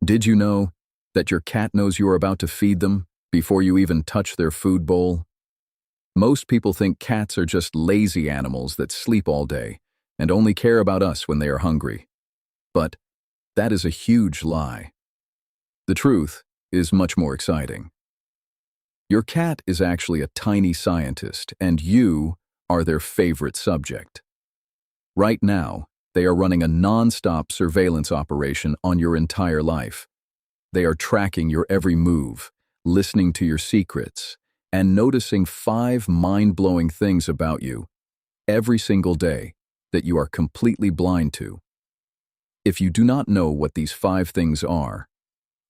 Did you know that your cat knows you are about to feed them before you even touch their food bowl? Most people think cats are just lazy animals that sleep all day and only care about us when they are hungry. But that is a huge lie. The truth is much more exciting. Your cat is actually a tiny scientist, and you are their favorite subject. Right now, they are running a non-stop surveillance operation on your entire life. They are tracking your every move, listening to your secrets, and noticing 5 mind-blowing things about you every single day that you are completely blind to. If you do not know what these 5 things are,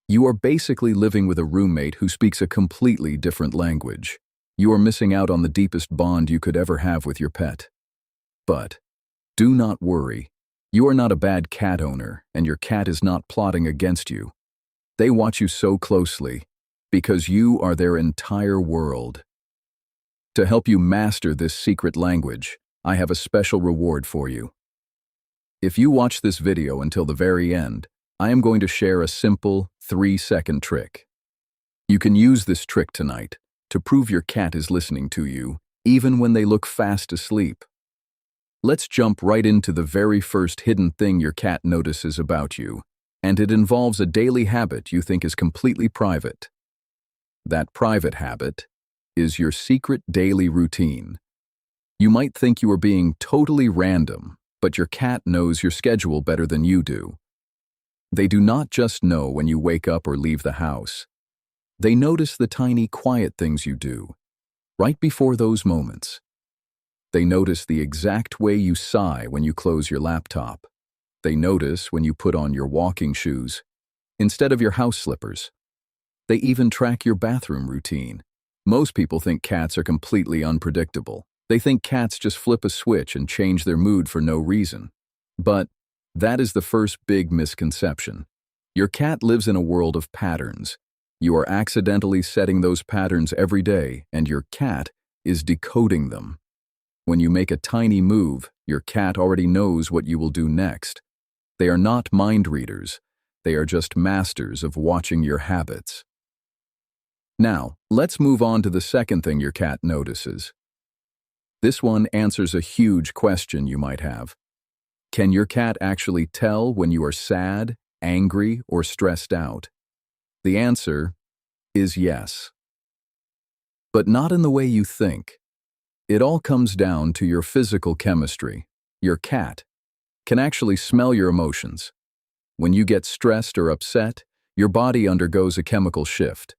you are basically living with a roommate who speaks a completely different language. You are missing out on the deepest bond you could ever have with your pet. But do not worry. You are not a bad cat owner, and your cat is not plotting against you. They watch you so closely because you are their entire world. To help you master this secret language, I have a special reward for you. If you watch this video until the very end, I am going to share a simple 3-second trick. You can use this trick tonight to prove your cat is listening to you, even when they look fast asleep. Let's jump right into the very first hidden thing your cat notices about you, and it involves a daily habit you think is completely private. That private habit is your secret daily routine. You might think you are being totally random, but your cat knows your schedule better than you do. They do not just know when you wake up or leave the house. They notice the tiny, quiet things you do, right before those moments. They notice the exact way you sigh when you close your laptop. They notice when you put on your walking shoes instead of your house slippers. They even track your bathroom routine. Most people think cats are completely unpredictable. They think cats just flip a switch and change their mood for no reason. But that is the first big misconception. Your cat lives in a world of patterns. You are accidentally setting those patterns every day, and your cat is decoding them. When you make a tiny move, your cat already knows what you will do next. They are not mind readers. They are just masters of watching your habits. Now, let's move on to the second thing your cat notices. This one answers a huge question you might have. Can your cat actually tell when you are sad, angry, or stressed out? The answer is yes. But not in the way you think. It all comes down to your physical chemistry. Your cat can actually smell your emotions. When you get stressed or upset, your body undergoes a chemical shift.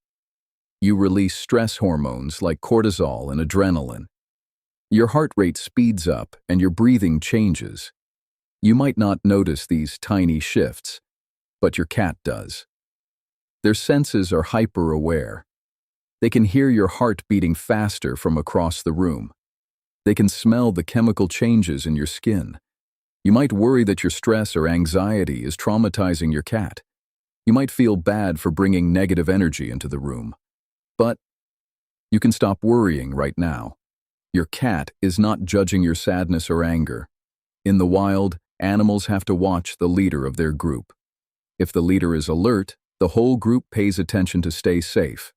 You release stress hormones like cortisol and adrenaline. Your heart rate speeds up and your breathing changes. You might not notice these tiny shifts, but your cat does. Their senses are hyper-aware. They can hear your heart beating faster from across the room. They can smell the chemical changes in your skin. You might worry that your stress or anxiety is traumatizing your cat. You might feel bad for bringing negative energy into the room. But you can stop worrying right now. Your cat is not judging your sadness or anger. In the wild, animals have to watch the leader of their group. If the leader is alert, the whole group pays attention to stay safe.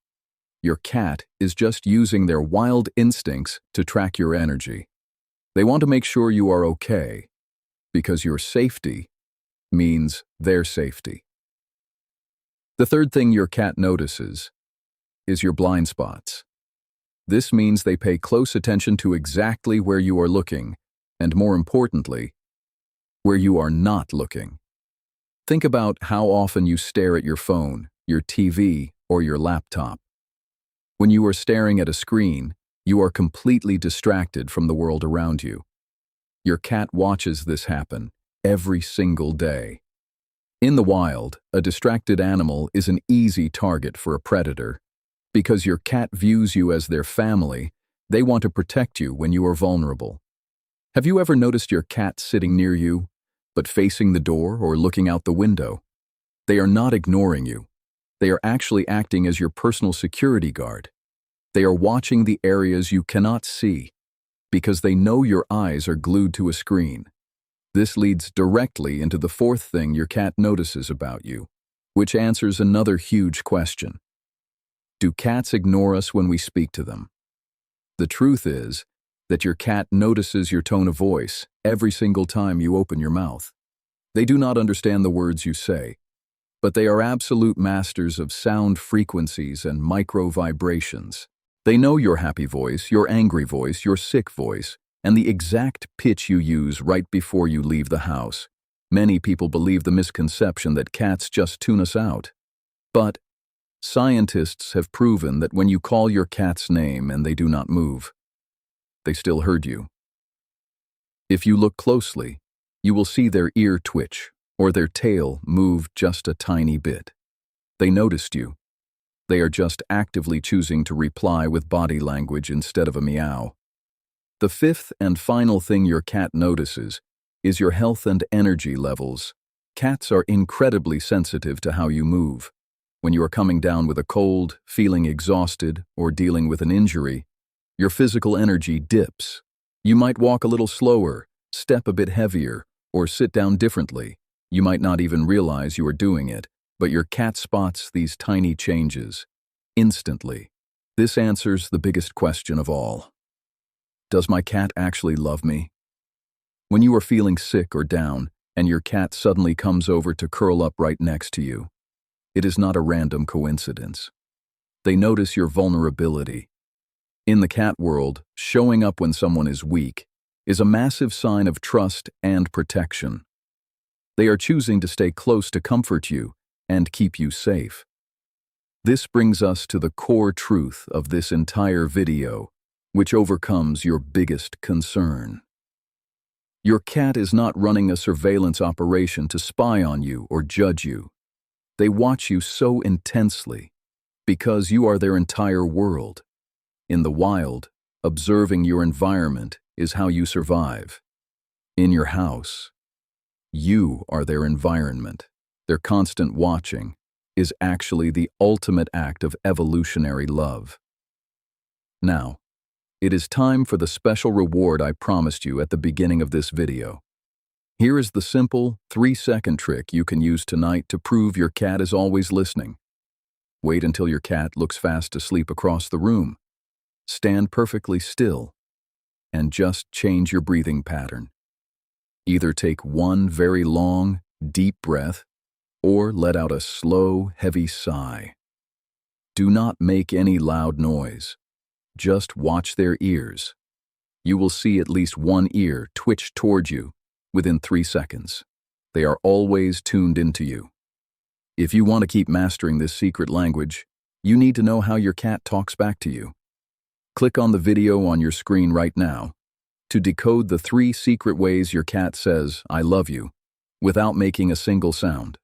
Your cat is just using their wild instincts to track your energy. They want to make sure you are okay, because your safety means their safety. The third thing your cat notices is your blind spots. This means they pay close attention to exactly where you are looking, and more importantly, where you are not looking. Think about how often you stare at your phone, your TV, or your laptop. When you are staring at a screen, you are completely distracted from the world around you. Your cat watches this happen every single day. In the wild, a distracted animal is an easy target for a predator. Because your cat views you as their family, they want to protect you when you are vulnerable. Have you ever noticed your cat sitting near you, but facing the door or looking out the window? They are not ignoring you. They are actually acting as your personal security guard. They are watching the areas you cannot see because they know your eyes are glued to a screen. This leads directly into the fourth thing your cat notices about you: which answers another huge question. Do cats ignore us when we speak to them? The truth is that your cat notices your tone of voice every single time you open your mouth. They do not understand the words you say, but they are absolute masters of sound frequencies and micro vibrations. They know your happy voice, your angry voice, your sick voice, and the exact pitch you use right before you leave the house. Many people believe the misconception that cats just tune us out. But scientists have proven that when you call your cat's name and they do not move, they still heard you. If you look closely, you will see their ear twitch or their tail move just a tiny bit. They noticed you. They are just actively choosing to reply with body language instead of a meow. The fifth and final thing your cat notices is your health and energy levels. Cats are incredibly sensitive to how you move. When you are coming down with a cold, feeling exhausted, or dealing with an injury, your physical energy dips. You might walk a little slower, step a bit heavier, or sit down differently. You might not even realize you are doing it, but your cat spots these tiny changes instantly. This answers the biggest question of all. Does my cat actually love me? When you are feeling sick or down, and your cat suddenly comes over to curl up right next to you, it is not a random coincidence. They notice your vulnerability. In the cat world, showing up when someone is weak is a massive sign of trust and protection. They are choosing to stay close to comfort you and keep you safe. This brings us to the core truth of this entire video, which overcomes your biggest concern. Your cat is not running a surveillance operation to spy on you or judge you. They watch you so intensely because you are their entire world. In the wild, observing your environment is how you survive. In your house, you are their environment. Their constant watching is actually the ultimate act of evolutionary love. Now, it is time for the special reward I promised you at the beginning of this video. Here is the simple 3-second trick you can use tonight to prove your cat is always listening. Wait until your cat looks fast asleep across the room. Stand perfectly still and just change your breathing pattern. Either take one very long, deep breath or let out a slow, heavy sigh. Do not make any loud noise. Just watch their ears. You will see at least one ear twitch towards you within 3 seconds. They are always tuned into you. If you want to keep mastering this secret language, you need to know how your cat talks back to you. Click on the video on your screen right now to decode the 3 secret ways your cat says, "I love you," without making a single sound.